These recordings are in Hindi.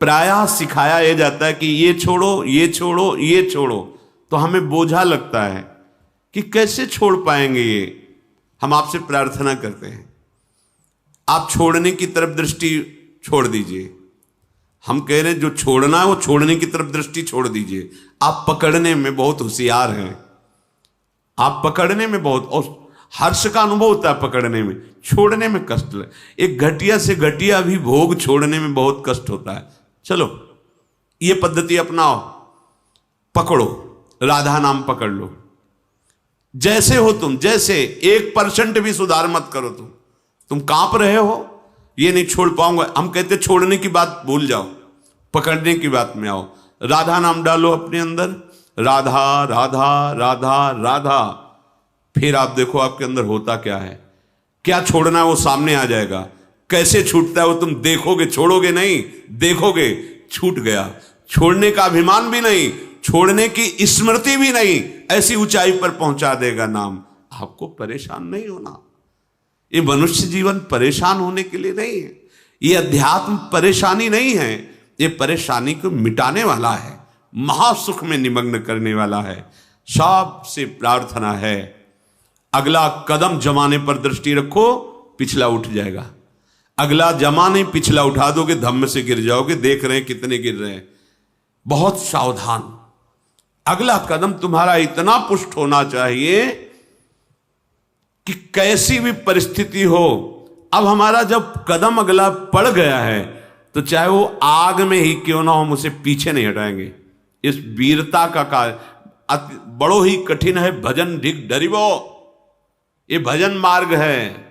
प्रायः सिखाया यह जाता है कि ये छोड़ो, ये छोड़ो, ये छोड़ो, तो हमें बोझा लगता है कि कैसे छोड़ पाएंगे ये। हम आपसे प्रार्थना करते हैं, आप छोड़ने की तरफ दृष्टि छोड़ दीजिए। हम कह रहे हैं जो छोड़ना है वो छोड़ने की तरफ दृष्टि छोड़ दीजिए। आप पकड़ने में बहुत होशियार हैं, आप पकड़ने में बहुत, और हर्ष का अनुभव होता है पकड़ने में, छोड़ने में कष्ट है। एक घटिया से घटिया भी भोग छोड़ने में बहुत कष्ट होता है। चलो ये पद्धति अपनाओ, पकड़ो, राधा नाम पकड़ लो। जैसे हो तुम, जैसे 1% भी सुधार मत करो। तुम कांप रहे हो, ये नहीं छोड़ पाऊंगा। हम कहते छोड़ने की बात भूल जाओ, पकड़ने की बात में आओ। राधा नाम डालो अपने अंदर, राधा राधा राधा राधा। फिर आप देखो आपके अंदर होता क्या है, क्या छोड़ना है वो सामने आ जाएगा। कैसे छूटता है वो तुम देखोगे, छोड़ोगे नहीं, देखोगे छूट गया। छोड़ने का अभिमान भी नहीं, छोड़ने की स्मृति भी नहीं, ऐसी ऊंचाई पर पहुंचा देगा नाम। आपको परेशान नहीं होना। ये मनुष्य जीवन परेशान होने के लिए नहीं है, ये अध्यात्म परेशानी नहीं है, ये परेशानी को मिटाने वाला है, महासुख में निमग्न करने वाला है। सबसे प्रार्थना है, अगला कदम जमाने पर दृष्टि रखो, पिछला उठ जाएगा। अगला जमाने पिछला उठा दोगे, धम्म से गिर जाओगे। देख रहे हैं कितने गिर रहे हैं, बहुत सावधान। अगला कदम तुम्हारा इतना पुष्ट होना चाहिए कि कैसी भी परिस्थिति हो, अब हमारा जब कदम अगला पड़ गया है तो चाहे वो आग में ही क्यों ना हो, उसे पीछे नहीं हटाएंगे। इस वीरता का कार्य बड़ो ही कठिन है। भजन ढिक डरिबो, ये भजन मार्ग है।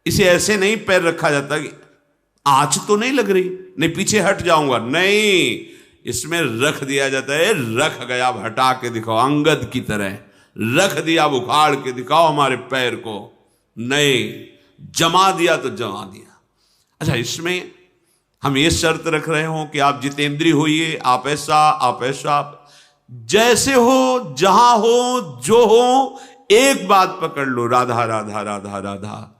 इसे ऐसे नहीं पैर रखा जाता कि आंच तो नहीं लग रही, नहीं पीछे हट जाऊंगा, नहीं, इसमें रख दिया जाता है। रख गया, हटा के दिखाओ, अंगद की तरह रख दिया, उखाड़ के दिखाओ हमारे पैर को। नहीं, जमा दिया तो जमा दिया। अच्छा, इसमें हम ये शर्त रख रहे हो कि आप जितेंद्रिय होइए, आप ऐसा, आप ऐसा, जैसे हो, जहां हो, जो हो, एक बात पकड़ लो, राधा राधा राधा राधा।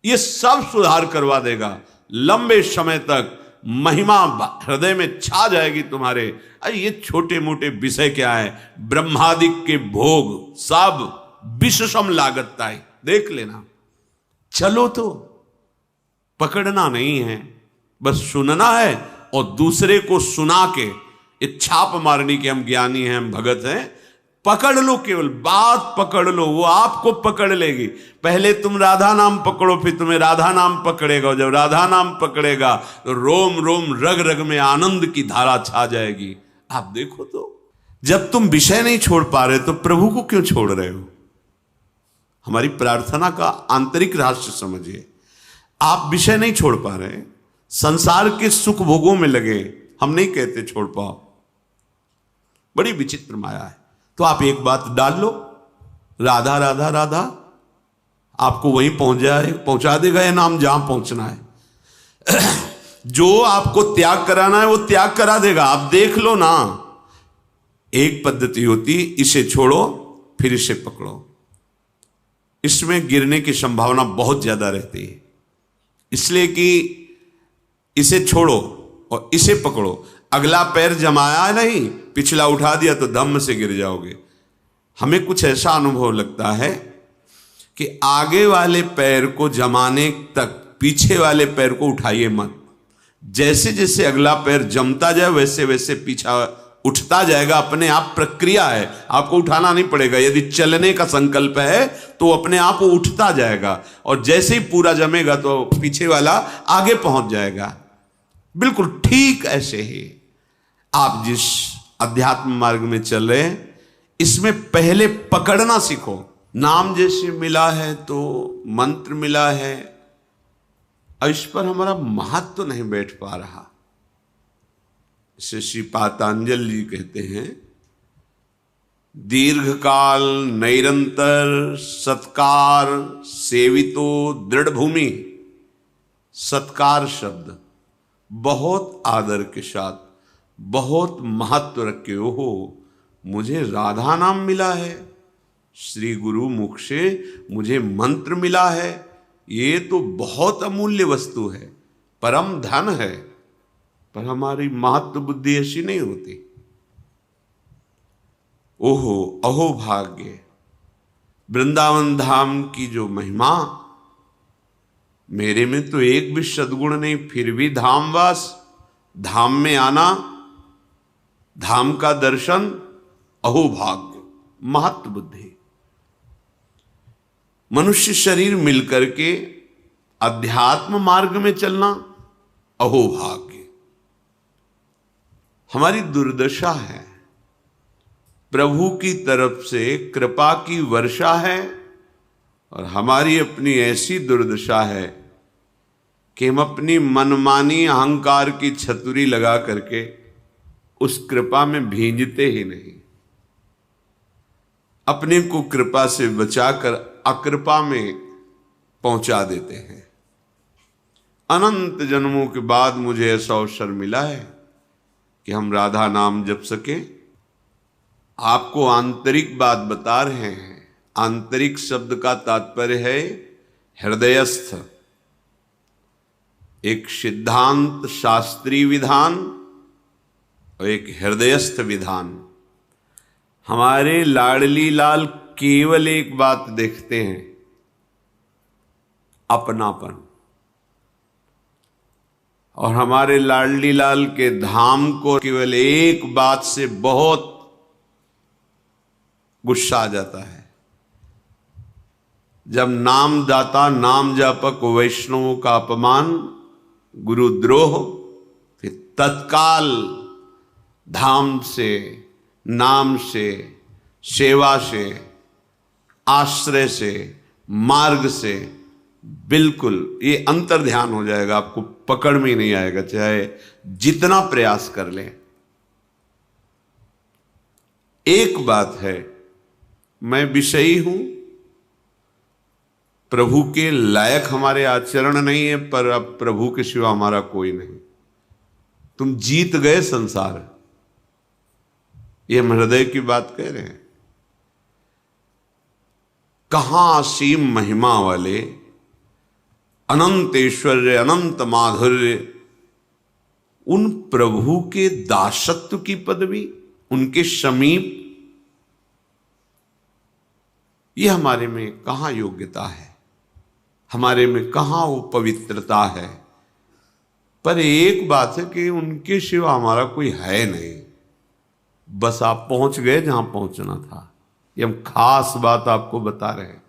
ये सब सुधार करवा देगा। लंबे समय तक महिमा हृदय में छा जाएगी तुम्हारे। अरे ये छोटे मोटे विषय क्या है, ब्रह्मादिक के भोग सब विषम लागत है, देख लेना। चलो तो पकड़ना नहीं है, बस सुनना है और दूसरे को सुना के ये छाप मारनी कि हम ज्ञानी हैं, हम भगत हैं। पकड़ लो, केवल बात पकड़ लो, वो आपको पकड़ लेगी। पहले तुम राधा नाम पकड़ो, फिर तुम्हें राधा नाम पकड़ेगा। जब राधा नाम पकड़ेगा तो रोम रोम रग रग में आनंद की धारा छा जाएगी। आप देखो तो, जब तुम विषय नहीं छोड़ पा रहे तो प्रभु को क्यों छोड़ रहे हो? हमारी प्रार्थना का आंतरिक रहस्य समझिए। आप विषय नहीं छोड़ पा रहे, संसार के सुख भोगों में लगे, हम नहीं कहते छोड़ पाओ, बड़ी विचित्र माया है। तो आप एक बात डाल लो, राधा राधा राधा, आपको वहीं पहुंचा देगा ये नाम जहां पहुंचना है। जो आपको त्याग कराना है वो त्याग करा देगा। आप देख लो ना, एक पद्धति होती, इसे छोड़ो फिर इसे पकड़ो। इसमें गिरने की संभावना बहुत ज्यादा रहती है, इसलिए कि इसे छोड़ो और इसे पकड़ो। अगला पैर जमाया नहीं, पिछला उठा दिया तो धम्म से गिर जाओगे। हमें कुछ ऐसा अनुभव लगता है कि आगे वाले पैर को जमाने तक पीछे वाले पैर को उठाइए मत। जैसे जैसे अगला पैर जमता जाए वैसे वैसे पीछा उठता जाएगा। अपने आप प्रक्रिया है, आपको उठाना नहीं पड़ेगा। यदि चलने का संकल्प है तो अपने आप वो उठता जाएगा, और जैसे ही पूरा जमेगा तो पीछे वाला आगे पहुंच जाएगा। बिल्कुल ठीक ऐसे ही आप जिस अध्यात्म मार्ग में चल रहे हैं, इसमें पहले पकड़ना सीखो। नाम जैसे मिला है तो मंत्र मिला है, और इस पर हमारा महत्व तो नहीं बैठ पा रहा। इसे श्री पातंजलि जी कहते हैं, दीर्घकाल निरंतर सत्कार सेवितो दृढ़ भूमि। सत्कार शब्द बहुत आदर के साथ, बहुत महत्व रखे हो। मुझे राधा नाम मिला है, श्री गुरु मुख से मुझे मंत्र मिला है, ये तो बहुत अमूल्य वस्तु है, परम धन है, पर हमारी महत्व बुद्धि ऐसी नहीं होती। ओहो अहो भाग्य, वृंदावन धाम की जो महिमा, मेरे में तो एक भी सद्गुण नहीं, फिर भी धामवास, धाम में आना, धाम का दर्शन, अहो भाग्य, महत्व बुद्धि। मनुष्य शरीर मिलकर के अध्यात्म मार्ग में चलना, अहो भाग्य। हमारी दुर्दशा है, प्रभु की तरफ से कृपा की वर्षा है, और हमारी अपनी ऐसी दुर्दशा है कि हम अपनी मनमानी अहंकार की छतुरी लगा करके उस कृपा में भींजते ही नहीं, अपने को कृपा से बचाकर अकृपा में पहुंचा देते हैं। अनंत जन्मों के बाद मुझे ऐसा अवसर मिला है कि हम राधा नाम जप सके। आपको आंतरिक बात बता रहे हैं। आंतरिक शब्द का तात्पर्य है हृदयस्थ, एक सिद्धांत शास्त्रीय विधान और एक हृदयस्थ विधान। हमारे लाडली लाल केवल एक बात देखते हैं, अपनापन। और हमारे लाडली लाल के धाम को केवल एक बात से बहुत गुस्सा आ जाता है, जब नामदाता नाम जापक वैष्णवों का अपमान, गुरुद्रोह, फिर तत्काल धाम से, नाम से, सेवा से, आश्रय से, मार्ग से बिल्कुल ये अंतर ध्यान हो जाएगा, आपको पकड़ में ही नहीं आएगा, चाहे जितना प्रयास कर लें। एक बात है, मैं विषयी हूं, प्रभु के लायक हमारे आचरण नहीं है, पर अब प्रभु के सिवा हमारा कोई नहीं। तुम जीत गए संसार, ये हम हृदय की बात कह रहे हैं। कहां असीम महिमा वाले, अनंत ऐश्वर्य, अनंत माधुर्य, उन प्रभु के दासत्व की पदवी, उनके समीप, ये हमारे में कहां योग्यता है, हमारे में कहां वो पवित्रता है। पर एक बात है कि उनके सिवा हमारा कोई है नहीं, बस आप पहुंच गए जहां पहुंचना था। ये हम खास बात आपको बता रहे हैं।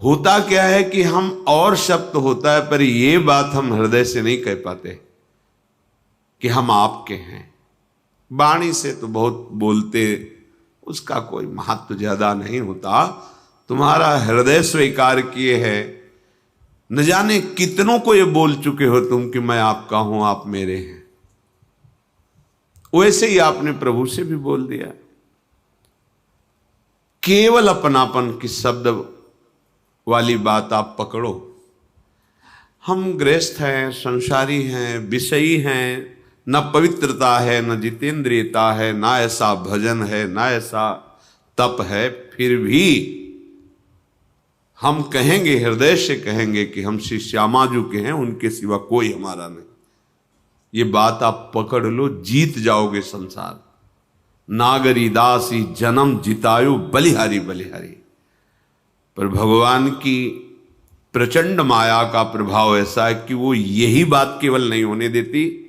होता क्या है कि हम और शब्द होता है, पर ये बात हम हृदय से नहीं कह पाते कि हम आपके हैं। वाणी से तो बहुत बोलते, उसका कोई महत्व ज्यादा नहीं होता। तुम्हारा हृदय स्वीकार किए है, न जाने कितनों को ये बोल चुके हो तुम कि मैं आपका हूं, आप मेरे हैं। वैसे ही आपने प्रभु से भी बोल दिया। केवल अपनापन की शब्द वाली बात आप पकड़ो। हम गृहस्थ हैं, संसारी हैं, विषयी हैं, न पवित्रता है, न जितेंद्रियता है, ना ऐसा भजन है, ना ऐसा तप है, फिर भी हम कहेंगे, हृदय से कहेंगे कि हम श्री श्यामा जी के हैं, उनके सिवा कोई हमारा नहीं। ये बात आप पकड़ लो, जीत जाओगे संसार। नागरी दासी जन्म जितायु बलिहारी बलिहारी। पर भगवान की प्रचंड माया का प्रभाव ऐसा है कि वो यही बात केवल नहीं होने देती,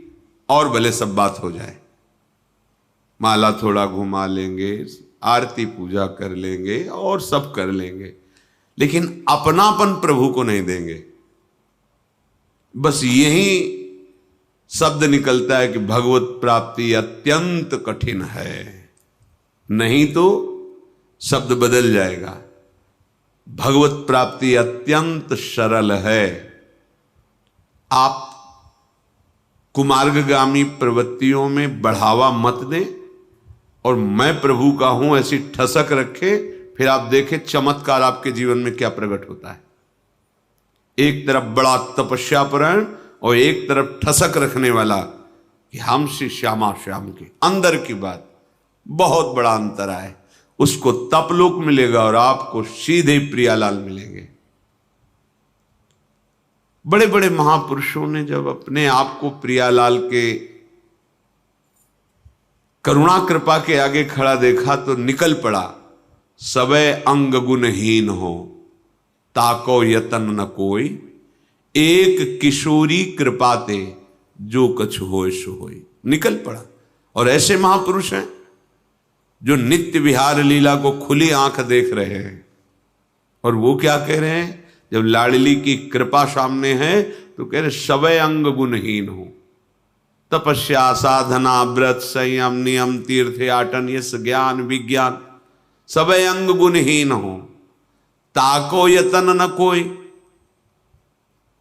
और भले सब बात हो जाए। माला थोड़ा घुमा लेंगे, आरती पूजा कर लेंगे और सब कर लेंगे, लेकिन अपनापन प्रभु को नहीं देंगे। बस यही शब्द निकलता है कि भगवत प्राप्ति अत्यंत कठिन है, नहीं तो शब्द बदल जाएगा। भगवत प्राप्ति अत्यंत सरल है। आप कुमार्गगामी प्रवृत्तियों में बढ़ावा मत दें, और मैं प्रभु का हूं ऐसी ठसक रखे, फिर आप देखें चमत्कार आपके जीवन में क्या प्रकट होता है। एक तरफ बड़ा तपस्यापरायण और एक तरफ ठसक रखने वाला कि हम श्री श्यामा श्याम के अंदर की बात, बहुत बड़ा अंतर है। उसको तपलोक मिलेगा और आपको सीधे प्रियालाल मिलेंगे। बड़े बड़े महापुरुषों ने जब अपने आप को प्रियालाल के करुणा कृपा के आगे खड़ा देखा तो निकल पड़ा, सबे अंग गुणहीन हो ताको यतन न कोई, एक किशोरी कृपाते जो कछ होय सो होय। निकल पड़ा। और ऐसे महापुरुष हैं जो नित्य विहार लीला को खुली आंख देख रहे हैं। और वो क्या कह रहे हैं, जब लाडली की कृपा सामने है तो कह रहे सबे अंग गुणहीन हो। तपस्या, साधना, व्रत, संयम, नियम, तीर्थ आटन, यश, ज्ञान, विज्ञान, सबे अंग गुणहीन हो ताको यतन न कोई।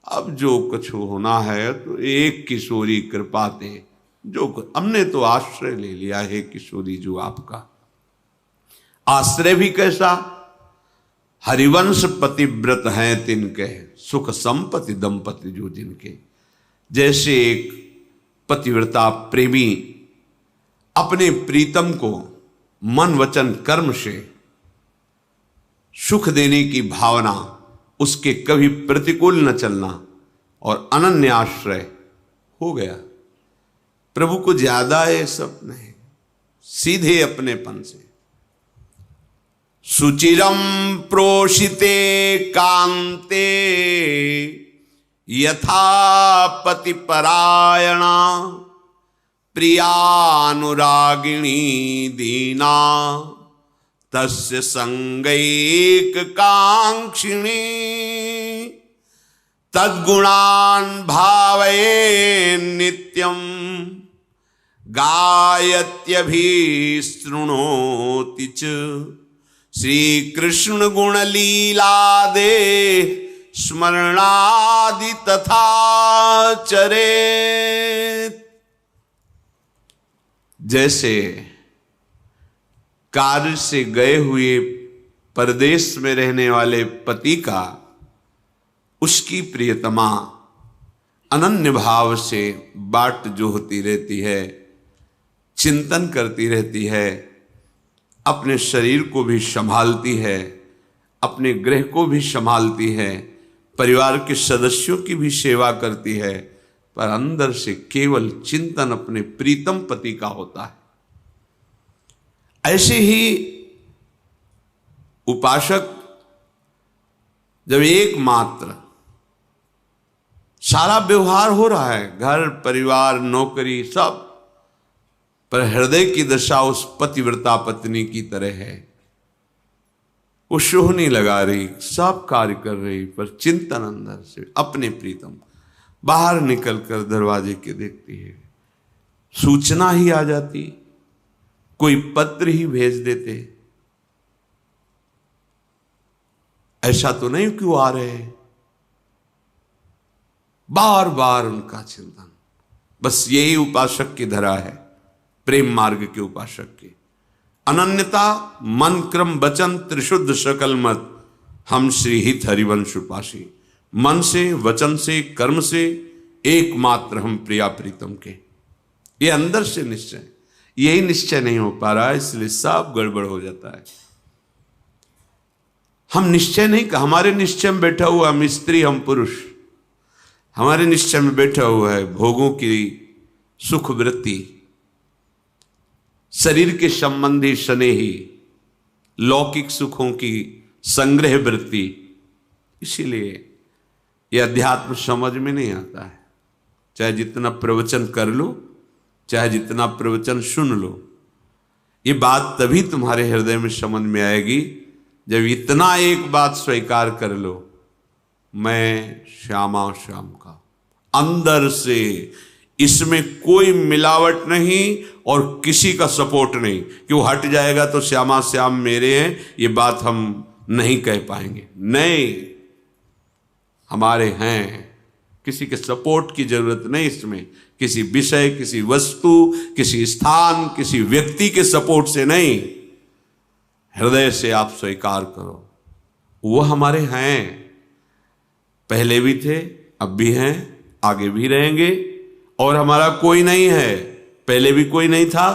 अब जो कुछ होना है तो एक किशोरी कृपा दे, जो हमने तो आश्रय ले लिया है किशोरी जो आपका। आश्रय भी कैसा, हरिवंश पतिव्रत हैं तिनके, सुख संपत्ति दंपति जो जिनके। जैसे एक पतिव्रता प्रेमी अपने प्रीतम को मन वचन कर्म से सुख देने की भावना, उसके कभी प्रतिकूल न चलना और अनन्य आश्रय हो गया। प्रभु को ज्यादा ये सब नहीं, सीधे अपनेपन से। सुचिरम प्रोषिते कांते यथा पति परायणा, प्रियानुरागिणी दीना तस्य संगैक कांक्षिणी, तद्गुणान् भावये नित्यं गायत्यभिशृणोति च, श्री कृष्ण गुण लीला दे स्मरणादि तथा चरेत। जैसे कार्य से गए हुए परदेश में रहने वाले पति का उसकी प्रियतमा अनन्य भाव से बाट जोहती रहती है, चिंतन करती रहती है, अपने शरीर को भी संभालती है, अपने गृह को भी संभालती है, परिवार के सदस्यों की भी सेवा करती है, पर अंदर से केवल चिंतन अपने प्रीतम पति का होता है। ऐसे ही उपासक जब एकमात्र सारा व्यवहार हो रहा है, घर परिवार नौकरी सब, पर हृदय की दशा उस पतिव्रता पत्नी की तरह है। वो शोहनी लगा रही, सब कार्य कर रही, पर चिंतन अंदर से अपने प्रीतम। बाहर निकलकर दरवाजे के देखती है, सूचना ही आ जाती, कोई पत्र ही भेज देते, ऐसा तो नहीं क्यों आ रहे हैं। बार बार उनका चिंतन, बस यही उपासक की धरा है, प्रेम मार्ग के उपासक की अनन्यता। मन क्रम वचन त्रिशुद्ध सकल मत, हम श्री हित हरिवंश उपासी। मन से, वचन से, कर्म से एकमात्र हम प्रिया प्रीतम के। ये अंदर से निश्चय, यही निश्चय नहीं हो पा रहा है, इसलिए सब गड़बड़ हो जाता है। हम निश्चय नहीं, हमारे निश्चय में बैठा हुआ हम स्त्री, हम पुरुष, हमारे निश्चय में बैठा हुआ है भोगों की सुख वृत्ति, शरीर के संबंधी स्नेही, लौकिक सुखों की संग्रह वृत्ति। इसीलिए यह अध्यात्म समझ में नहीं आता है। चाहे जितना प्रवचन कर लो, चाहे जितना प्रवचन सुन लो, ये बात तभी तुम्हारे हृदय में समझ में आएगी जब इतना एक बात स्वीकार कर लो, मैं श्यामा श्याम का, अंदर से। इसमें कोई मिलावट नहीं और किसी का सपोर्ट नहीं कि वो हट जाएगा तो श्यामा श्याम मेरे हैं, ये बात हम नहीं कह पाएंगे। नहीं, हमारे हैं, किसी के सपोर्ट की जरूरत नहीं इसमें, किसी विषय, किसी वस्तु, किसी स्थान, किसी व्यक्ति के सपोर्ट से नहीं, हृदय से आप स्वीकार करो, वो हमारे हैं, पहले भी थे, अब भी हैं, आगे भी रहेंगे। और हमारा कोई नहीं है, पहले भी कोई नहीं था,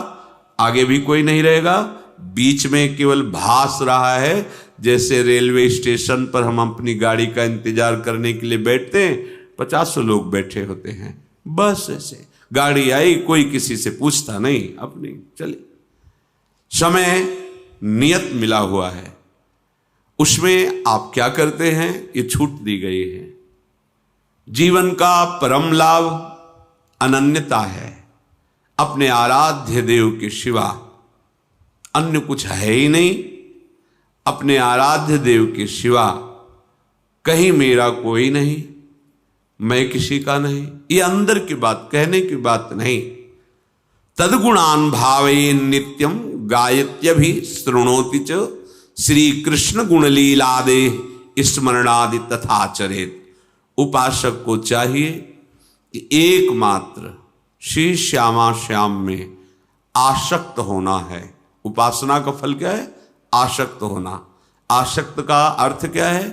आगे भी कोई नहीं रहेगा, बीच में केवल भास रहा है। जैसे रेलवे स्टेशन पर हम अपनी गाड़ी का इंतजार करने के लिए बैठते हैं, 50 लोग बैठे होते हैं, बस ऐसे गाड़ी आई, कोई किसी से पूछता नहीं, अपनी चले। समय नियत मिला हुआ है, उसमें आप क्या करते हैं ये छूट दी गई है। जीवन का परम लाभ अनन्यता है, अपने आराध्य देव के सिवा अन्य कुछ है ही नहीं। अपने आराध्य देव के सिवा कहीं मेरा कोई नहीं, मैं किसी का नहीं। ये अंदर की बात, कहने की बात नहीं। तद्गुणान भावे नित्यम गायत्यभि शृणोति च श्री कृष्ण गुणलीलादे स्मरणादि तथाचरेत। उपासक को चाहिए कि एकमात्र श्री श्यामा श्याम में आसक्त होना है। उपासना का फल क्या है? आसक्त होना। आसक्त का अर्थ क्या है?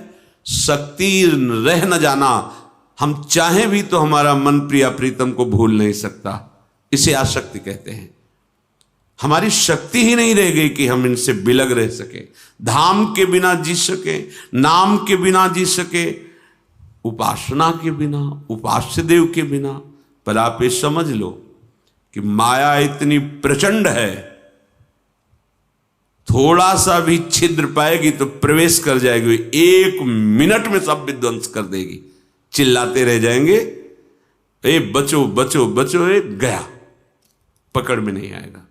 शक्ति रह न जाना। हम चाहें भी तो हमारा मन प्रिया प्रीतम को भूल नहीं सकता, इसे आसक्ति कहते हैं। हमारी शक्ति ही नहीं रह गई कि हम इनसे बिलग रह सके, धाम के बिना जी सके, नाम के बिना जी सके, उपासना के बिना, उपास्य देव के बिना। पर आप ये समझ लो कि माया इतनी प्रचंड है, थोड़ा सा भी छिद्र पाएगी तो प्रवेश कर जाएगी, एक मिनट में सब विध्वंस कर देगी। चिल्लाते रह जाएंगे, ए बचो बचो बचो, ए गया, पकड़ में नहीं आएगा।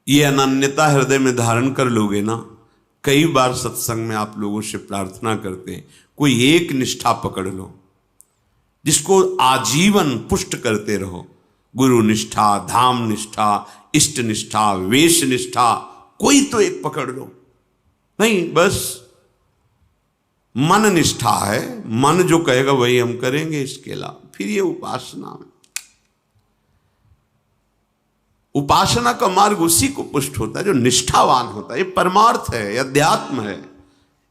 ये अनन्यता हृदय में धारण कर लोगे ना। कई बार सत्संग में आप लोगों से प्रार्थना करते हैं, कोई एक निष्ठा पकड़ लो जिसको आजीवन पुष्ट करते रहो। गुरु निष्ठा, धाम निष्ठा, इष्ट निष्ठा, वेश निष्ठा, कोई तो एक पकड़ लो। नहीं, बस मन निष्ठा है, मन जो कहेगा वही हम करेंगे, इसके अलावा फिर ये उपासना में, उपासना का मार्ग उसी को पुष्ट होता है जो निष्ठावान होता है। ये परमार्थ है, ये अध्यात्म है,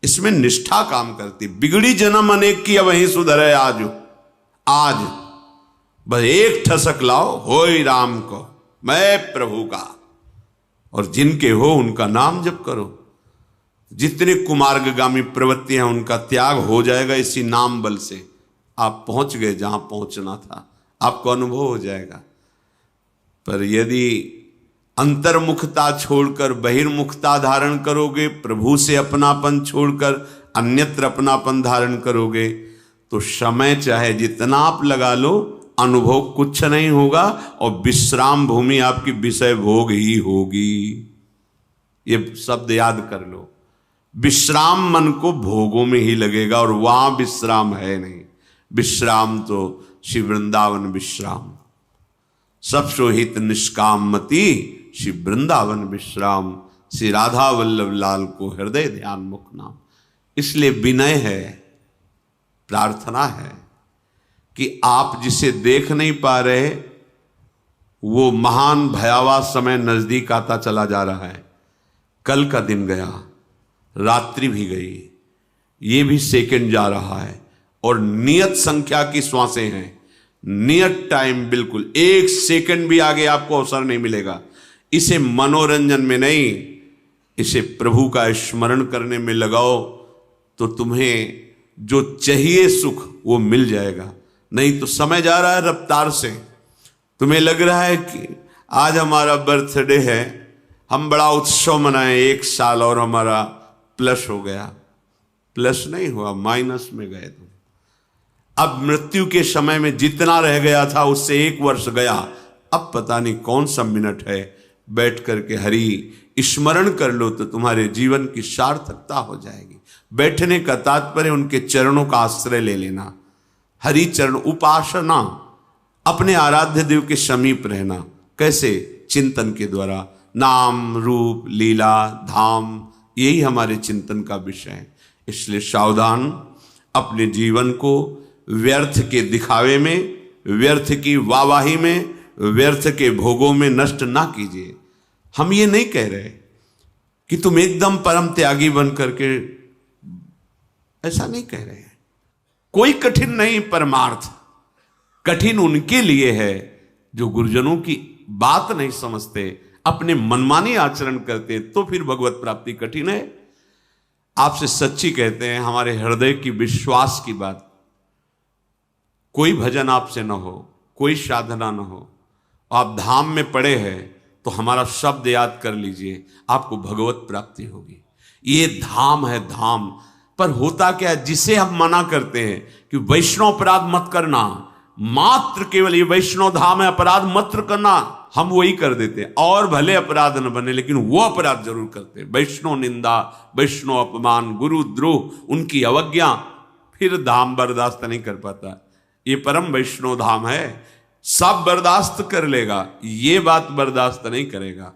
इसमें निष्ठा काम करती। बिगड़ी जन्म अनेक की वहीं सुधरे आज। आज बस एक ठसक लाओ, होय राम को, मैं प्रभु का, और जिनके हो उनका नाम जप करो। जितने कुमार्गगामी प्रवृत्ति हैं उनका त्याग हो जाएगा इसी नाम बल से। आप पहुंच गए जहां पहुंचना था, आपको अनुभव हो जाएगा। पर यदि अंतर्मुखता छोड़कर बहिर्मुखता धारण करोगे, प्रभु से अपनापन छोड़कर अन्यत्र अपनापन धारण करोगे, तो समय चाहे जितना आप लगा लो, अनुभव कुछ नहीं होगा, और विश्राम भूमि आपकी विषय भोग ही होगी। ये शब्द याद कर लो। विश्राम मन को भोगों में ही लगेगा, और वहां विश्राम है नहीं। विश्राम तो श्री वृंदावन विश्राम, सब सोहित निष्काम मति श्री वृंदावन विश्राम। श्री राधा वल्लभ लाल को हृदय ध्यान मुख नाम। इसलिए विनय है, प्रार्थना है कि आप जिसे देख नहीं पा रहे, वो महान भयावह समय नजदीक आता चला जा रहा है। कल का दिन गया, रात्रि भी गई, ये भी सेकंड जा रहा है, और नियत संख्या की श्वासें हैं। नियत टाइम, बिल्कुल एक सेकंड भी आगे आपको अवसर नहीं मिलेगा। इसे मनोरंजन में नहीं, इसे प्रभु का स्मरण करने में लगाओ, तो तुम्हें जो चाहिए सुख वो मिल जाएगा। नहीं तो समय जा रहा है रफ्तार से। तुम्हें लग रहा है कि आज हमारा बर्थडे है, हम बड़ा उत्सव मनाएं, 1 साल और हमारा प्लस हो गया। प्लस नहीं हुआ, माइनस में गए तुम। अब मृत्यु के समय में जितना रह गया था उससे 1 वर्ष गया, अब पता नहीं कौन सा मिनट है। बैठ करके हरि स्मरण कर लो तो तुम्हारे जीवन की सार्थकता हो जाएगी। बैठने का तात्पर्य उनके चरणों का आश्रय ले लेना। हरि चरण उपासना, अपने आराध्य देव के समीप रहना। कैसे? चिंतन के द्वारा। नाम, रूप, लीला, धाम, यही हमारे चिंतन का विषय है। इसलिए सावधान, अपने जीवन को व्यर्थ के दिखावे में, व्यर्थ की वाहवाही में, व्यर्थ के भोगों में नष्ट ना कीजिए। हम ये नहीं कह रहे कि तुम एकदम परम त्यागी बन करके, ऐसा नहीं कह रहे हैं। कोई कठिन नहीं परमार्थ। कठिन उनके लिए है जो गुरुजनों की बात नहीं समझते, अपने मनमानी आचरण करते, तो फिर भगवत प्राप्ति कठिन है। आपसे सच्ची कहते हैं, हमारे हृदय की विश्वास की बात। कोई भजन आपसे न हो, कोई साधना न हो, आप धाम में पड़े हैं तो हमारा शब्द याद कर लीजिए, आपको भगवत प्राप्ति होगी। ये धाम है, धाम। पर होता क्या है, जिसे हम मना करते हैं कि वैष्णव अपराध मत करना, मात्र केवल ये वैष्णव धाम है, अपराध मत करना, हम वही कर देते हैं। और भले अपराध न बने, लेकिन वो अपराध जरूर करते हैं। वैष्णव निंदा, वैष्णव अपमान, गुरु द्रोह, उनकी अवज्ञा, फिर धाम बर्दाश्त नहीं कर पाता। ये परम वैष्णव धाम है, सब बर्दाश्त कर लेगा, ये बात बर्दाश्त नहीं करेगा।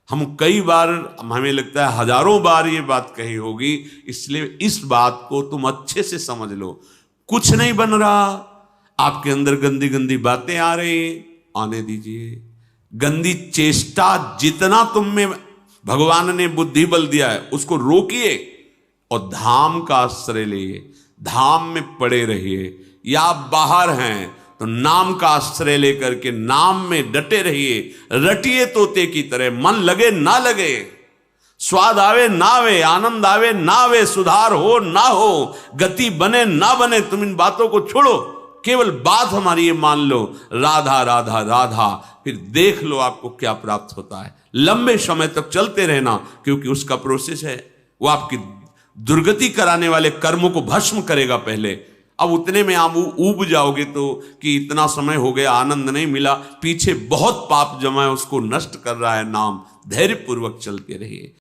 हम कई बार, हमें लगता है हजारों बार ये बात कही होगी, इसलिए इस बात को तुम अच्छे से समझ लो। कुछ नहीं बन रहा, आपके अंदर गंदी गंदी बातें आ रही, आने दीजिए। गंदी चेष्टा जितना तुम में भगवान ने बुद्धि बल दिया है उसको रोकिए और धाम का आश्रय लिए, धाम में पड़े रहिए। या आप बाहर हैं तो नाम का आश्रय लेकर के नाम में डटे रहिए, रटिए तोते की तरह। मन लगे ना लगे, स्वाद आवे ना आवे, आनंद आवे ना आवे, सुधार हो ना हो, गति बने ना बने, तुम इन बातों को छोड़ो। केवल बात हमारी ये मान लो, राधा राधा राधा, फिर देख लो आपको क्या प्राप्त होता है। लंबे समय तक चलते रहना, क्योंकि उसका प्रोसेस है, वो आपकी दुर्गति कराने वाले कर्मों को भस्म करेगा पहले। अब उतने में आप ऊब जाओगे तो कि इतना समय हो गया, आनंद नहीं मिला, पीछे बहुत पाप जमा है, उसको नष्ट कर रहा है नाम। धैर्य पूर्वक चलते रहिए।